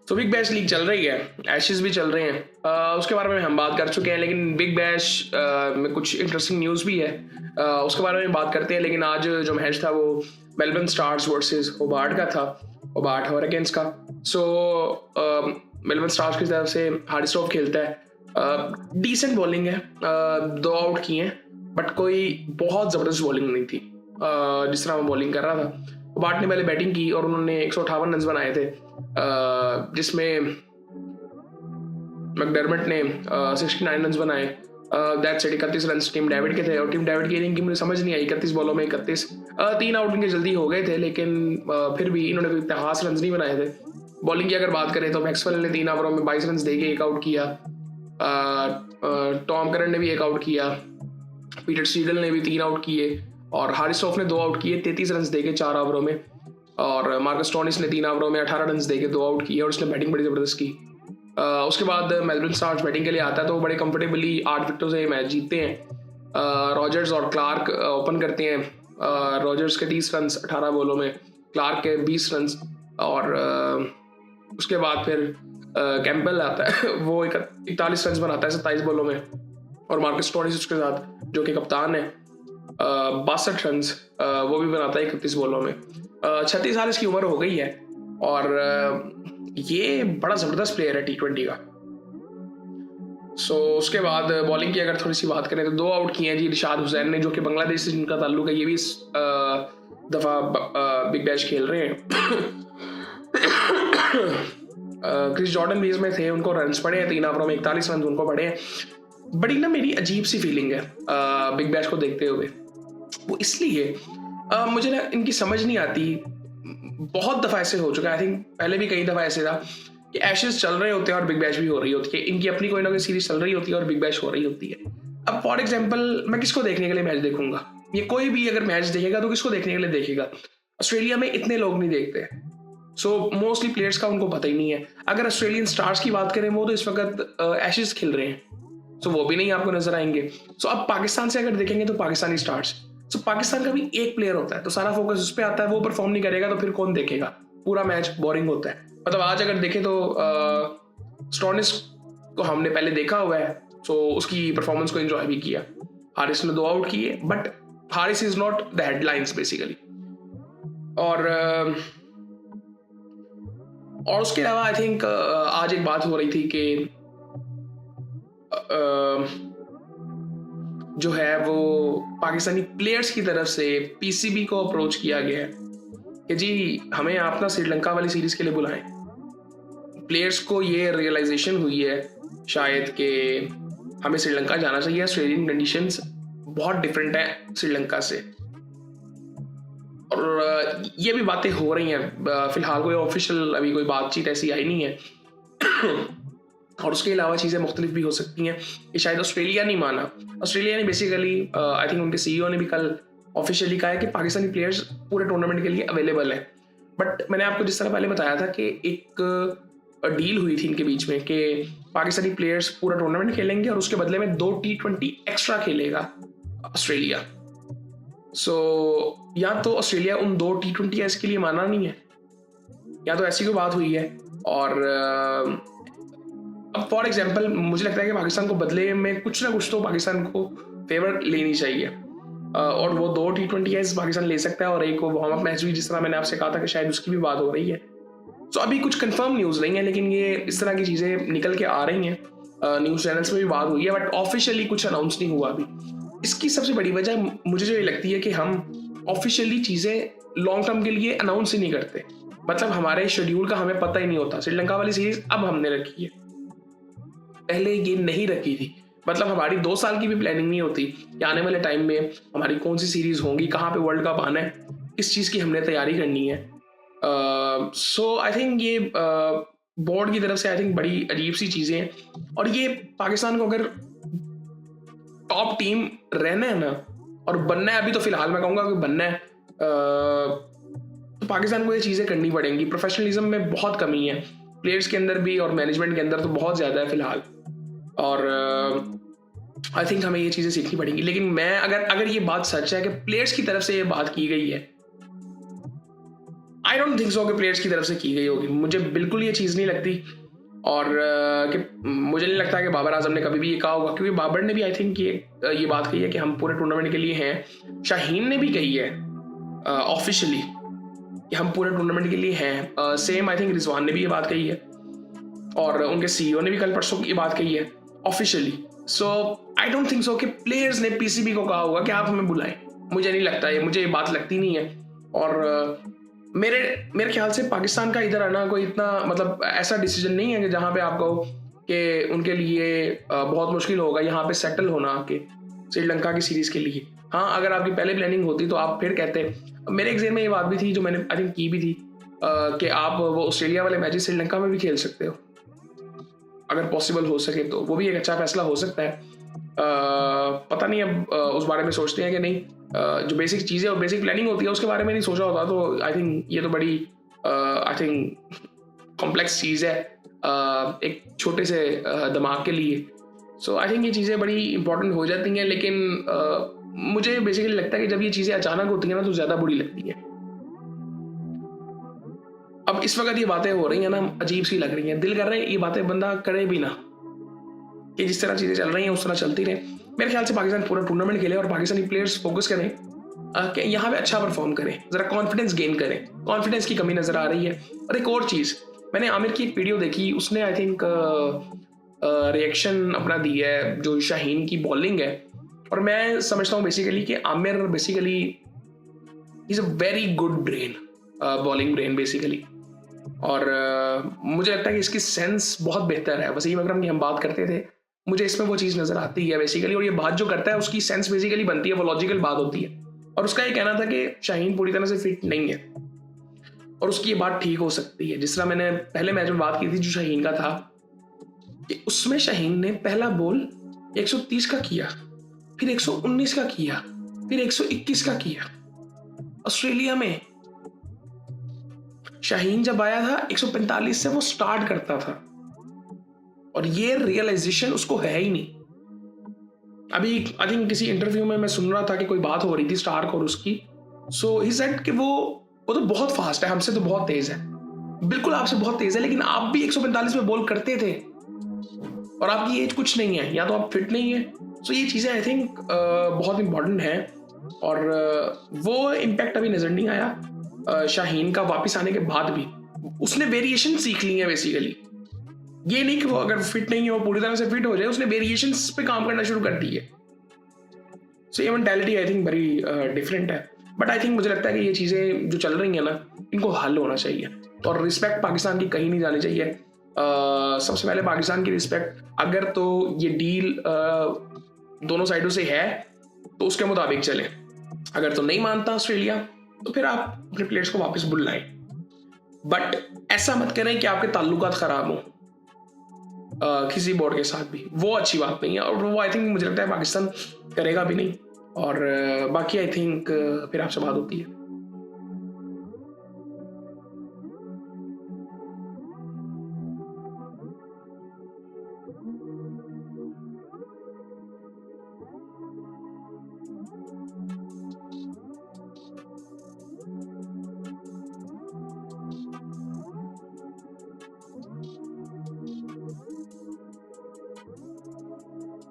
तो big bash league चल रही है, एशेस भी चल रहे हैं, उसके बारे में हम बात कर चुके हैं, लेकिन बिग बैश में कुछ इंटरेस्टिंग न्यूज़ भी है, उसके बारे में बात करते हैं। लेकिन आज जो मैच था वो मेलबर्न स्टार्स वर्सेस होबार्ट का था, होबार्ट हरिकेन्स का। सो मेलबर्न स्टार्स की तरफ से हार्डी स्टॉप खेलता है, डिसेंट बॉलिंग है, 2 आउट किए हैं, बट कोई बहुत ज़बरदस्त बॉलिंग नहीं थी जिस तरह वो बॉलिंग कर रहा था। होबार्ट ने पहले बैटिंग की और उन्होंने 158 रन बनाए थे, जिसमें मैकडर्मट ने 69 रन बनाए। That's it, 31 run team David के थे। और टीम डेविड की इनिंग की मुझे समझ नहीं आई, 31 बॉलों में 31, 3 आउट इनके जल्दी हो गए थे, लेकिन फिर भी इन्होंने कोई खास रन नहीं बनाए थे। बॉलिंग की अगर बात करें तो मैक्सवेल ने 3 ओवरों में 22 रन देके 1 आउट किया, टॉम करन ने भी 1 आउट किया, पीटर सीडल ने भी 3 आउट किए, और हार्डी स्टॉप ने 2 आउट किए 33 रन देके 4 ओवरों में, और मार्कस स्टोनिस ने 3 ओवरों में 18 रन देके 2 आउट किए, और उसने बैटिंग बड़ी ज़बरदस्त की। उसके बाद मेलबर्न स्टार्स बैटिंग के लिए आता है तो वो बड़े कंफर्टेबली 8 विकेटों से मैच जीतते हैं। रॉजर्स और क्लार्क ओपन करते हैं। रॉजर्स के 30 रन 18 बॉलों में, क्लार्क के 20 रन, और उसके बाद फिर कैंपबेल आता है वो 41 रन बनाता है 27 बॉलों में, और मार्कस स्टोनिस उसके साथ जो कि कप्तान है 62 रन वो भी बनाता है 31 बॉलों में। 36 साल इसकी उम्र हो गई है, और ये बड़ा ज़बरदस्त प्लेयर है T20 का। सो उसके बाद बॉलिंग की अगर थोड़ी सी बात करें तो 2 आउट किए हैं जी रिशाद हुसैन ने, जो कि बांग्लादेश से जिनका ताल्लुक है, ये भी इस दफ़ा बिग बैश खेल रहे हैं। क्रिस जॉर्डन भी इसमें थे, उनको रन्स पड़े हैं 3 ओवरों में 41 रन उनको पड़े हैं। बड़ी ना मेरी अजीब सी फीलिंग है बिग बैश को देखते हुए, वो इसलिए मुझे ना इनकी समझ नहीं आती। बहुत दफ़ा ऐसे हो चुका है, आई थिंक पहले भी कई दफ़ा ऐसे था कि एशेस चल रहे होते हैं और बिग बैश भी हो रही होती है, इनकी अपनी कोई ना कोई सीरीज चल रही होती है और बिग बैश हो रही होती है। अब फॉर एग्जांपल मैं किसको देखने के लिए मैच देखूंगा, ये कोई भी अगर मैच देखेगा तो किसको देखने के लिए देखेगा? ऑस्ट्रेलिया में इतने लोग नहीं देखते, सो मोस्टली प्लेयर्स का उनको पता ही नहीं है। अगर ऑस्ट्रेलियन स्टार्स की बात करें, वो तो इस वक्त एशेस खेल रहे हैं, सो वो भी नहीं आपको नजर आएंगे। सो अब पाकिस्तान से अगर देखेंगे तो पाकिस्तानी स्टार्स, सो पाकिस्तान का भी एक प्लेयर होता है तो सारा फोकस उस पर आता है, वो परफॉर्म नहीं करेगा तो फिर कौन देखेगा? पूरा मैच बोरिंग होता है। मतलब आज अगर देखें तो स्टोनिस को हमने पहले देखा हुआ है, सो उसकी परफॉर्मेंस को एंजॉय भी किया। हारिस ने 2 आउट किए, but Haris is not the headlines basically. और उसके अलावा आई थिंक आज एक बात हो रही थी कि जो है वो पाकिस्तानी प्लेयर्स की तरफ से पीसीबी को अप्रोच किया गया है कि जी हमें आप ना श्रीलंका वाली सीरीज के लिए बुलाएं। प्लेयर्स को ये रियलाइजेशन हुई है शायद कि हमें श्रीलंका जाना चाहिए, ऑस्ट्रेलियन कंडीशंस बहुत डिफरेंट है श्रीलंका से, और ये भी बातें हो रही हैं। फिलहाल कोई ऑफिशियल अभी कोई बातचीत ऐसी आई नहीं है। और उसके अलावा चीज़ें मुख्तलिफ भी हो सकती हैं कि शायद ऑस्ट्रेलिया नहीं माना। ऑस्ट्रेलिया ने बेसिकली आई थिंक उनके सीईओ ने भी कल ऑफिशियली कहा है कि पाकिस्तानी प्लेयर्स पूरे टूर्नामेंट के लिए अवेलेबल हैं। बट मैंने आपको जिस तरह पहले बताया था कि एक डील हुई थी इनके बीच में कि पाकिस्तानी प्लेयर्स पूरा टूर्नामेंट खेलेंगे और उसके बदले में 2 T20 एक्स्ट्रा खेलेगा ऑस्ट्रेलिया। सो या तो ऑस्ट्रेलिया उन 2 T20 इसके लिए माना नहीं है, या तो ऐसी कोई बात हुई है। और अब फॉर एग्जाम्पल मुझे लगता है कि पाकिस्तान को बदले में कुछ ना कुछ तो पाकिस्तान को फेवर लेनी चाहिए, और वो 2 T20 पाकिस्तान ले सकता है, और एक वो वार्म अप मैच भी जिस तरह मैंने आपसे कहा था कि शायद उसकी भी बात हो रही है। तो अभी कुछ कंफर्म न्यूज़ नहीं है, लेकिन ये इस तरह की चीज़ें निकल के आ रही हैं, न्यूज़ चैनल्स में भी बात हुई है, बट ऑफिशियली कुछ अनाउंस नहीं हुआ अभी। इसकी सबसे बड़ी वजह मुझे जो ये लगती है कि हम ऑफिशियली चीज़ें लॉन्ग टर्म के लिए अनाउंस ही नहीं करते। मतलब हमारे शेड्यूल का हमें पता ही नहीं होता। श्रीलंका वाली सीरीज अब हमने रखी है, पहले ये नहीं रखी थी। मतलब हमारी 2 साल की भी प्लानिंग नहीं होती कि आने वाले टाइम में हमारी कौन सी सीरीज होंगी, कहाँ पे वर्ल्ड कप आना है, इस चीज़ की हमने तैयारी करनी है। सो आई थिंक ये बोर्ड की तरफ से आई थिंक बड़ी अजीब सी चीज़ें हैं, और ये पाकिस्तान को अगर टॉप टीम रहना है ना और बनना है, अभी तो फिलहाल मैं कहूँगा कि बनना है, तो पाकिस्तान को ये चीज़ें करनी पड़ेंगी। प्रोफेशनलिज्म में बहुत कमी है प्लेयर्स के अंदर भी, और मैनेजमेंट के अंदर तो बहुत ज़्यादा है फिलहाल, और आई थिंक हमें ये चीज़ें सीखनी पड़ेंगी। लेकिन मैं अगर ये बात सच है कि प्लेयर्स की तरफ से ये बात की गई है, आई डोंट थिंक सो कि प्लेयर्स की तरफ से की गई होगी, मुझे बिल्कुल ये चीज़ नहीं लगती। और कि मुझे नहीं लगता कि बाबर आजम ने कभी भी ये कहा होगा, क्योंकि बाबर ने भी आई थिंक ये बात कही है कि हम पूरे टूर्नामेंट के लिए हैं। शाहीन ने भी कही है ऑफिशियली कि हम पूरे टूर्नामेंट के लिए हैं। सेम आई थिंक रिजवान ने भी ये बात कही है, और उनके सीईओ ने भी कल परसों ये बात कही है officially. So I don't think so कि प्लेयर्स ने पीसीबी को कहा होगा कि आप हमें बुलाएं, मुझे नहीं लगता है, मुझे ये बात लगती नहीं है। और मेरे ख्याल से पाकिस्तान का इधर आना कोई इतना मतलब ऐसा डिसीजन नहीं है कि जहाँ पे आप कहो कि उनके लिए बहुत मुश्किल होगा यहाँ पे सेटल होना आके श्रीलंका की सीरीज के लिए। हाँ, अगर आपकी पहले प्लानिंग होती तो आप फिर कहते। मेरे एग्जाम में ये बात भी थी जो मैंने आई थिंक की भी थी कि आप वो ऑस्ट्रेलिया वाले मैचेस श्रीलंका में भी खेल सकते हो अगर पॉसिबल हो सके, तो वो भी एक अच्छा फैसला हो सकता है। पता नहीं अब उस बारे में सोचते हैं कि नहीं। जो बेसिक चीज़ें और बेसिक प्लानिंग होती है उसके बारे में नहीं सोचा होता, तो आई थिंक ये तो बड़ी आई थिंक कॉम्प्लेक्स चीज़ है एक छोटे से दिमाग के लिए। सो आई थिंक ये चीज़ें बड़ी इंपॉर्टेंट हो जाती हैं, लेकिन मुझे बेसिकली लगता है कि जब ये चीज़ें अचानक होती हैं ना तो ज़्यादा बुरी लगती है। अब इस वक्त ये बातें हो रही हैं ना, अजीब सी लग रही हैं, दिल कर रहा है ये बातें बंदा करे भी ना, कि जिस तरह चीज़ें चल रही हैं उस तरह चलती रहे। मेरे ख्याल से पाकिस्तान पूरा टूर्नामेंट खेले और पाकिस्तानी प्लेयर्स फोकस करें कि यहाँ पे अच्छा परफॉर्म करें, ज़रा कॉन्फिडेंस गेन करें। कॉन्फिडेंस की कमी नज़र आ रही है। और एक और चीज़, मैंने आमिर की एक वीडियो देखी, उसने आई थिंक रिएक्शन अपना दी है जो शाहीन की बॉलिंग है, और मैं समझता हूँ बेसिकली कि Aamir basically is a very good brain, bowling brain basically. और मुझे लगता है कि इसकी सेंस बहुत बेहतर है। वसीम अकरम की हम बात करते थे, मुझे इसमें वो चीज़ नज़र आती है बेसिकली, और ये बात जो करता है उसकी सेंस बेसिकली बनती है, वो लॉजिकल बात होती है। और उसका ये कहना था कि शाहीन पूरी तरह से फिट नहीं है, और उसकी ये बात ठीक हो सकती है। जिस तरह मैंने पहले मैच में बात की थी जो शाहीन का था, कि उसमें शाहीन ने पहला बॉल 130 का किया, फिर 119 का किया, फिर 121 का किया। ऑस्ट्रेलिया में शाहीन जब आया था 145 से वो स्टार्ट करता था, और ये रियलाइजेशन उसको है ही नहीं। अभी आई थिंक किसी इंटरव्यू में मैं सुन रहा था कि कोई बात हो रही थी स्टार्क और उसकी, सो ही सेड कि वो तो बहुत फास्ट है, हमसे तो बहुत तेज है। बिल्कुल आपसे बहुत तेज है, लेकिन आप भी 145 में बॉल करते थे, और आपकी एज कुछ नहीं है, या तो आप फिट नहीं है। सो ये चीज़ें आई थिंक बहुत इंपॉर्टेंट हैं, और वो इम्पैक्ट अभी नज़र नहीं आया शाहीन का वापस आने के बाद भी। उसने वेरिएशन सीख ली है बेसिकली, ये नहीं कि वो अगर फिट नहीं है वो पूरी तरह से फिट हो जाए, उसने वेरिएशंस पे काम करना शुरू कर दी है। सो ये मेंटालिटी आई थिंक बड़ी डिफरेंट है। बट आई थिंक मुझे लगता है कि ये चीज़ें जो चल रही हैं ना, इनको हल होना चाहिए, और रिस्पेक्ट पाकिस्तान की कहीं नहीं जानी चाहिए। सबसे पहले पाकिस्तान की रिस्पेक्ट, अगर तो ये डील दोनों साइडों से है तो उसके मुताबिक चलें। अगर तो नहीं मानता ऑस्ट्रेलिया, तो फिर आप अपने प्लेयर्स को वापस बुलाएं, बट ऐसा मत करें कि आपके ताल्लुकात ख़राब हों किसी बोर्ड के साथ भी। वो अच्छी बात नहीं है, और वो आई थिंक मुझे लगता है पाकिस्तान करेगा भी नहीं। और बाकी आई थिंक फिर आपसे बात होती है।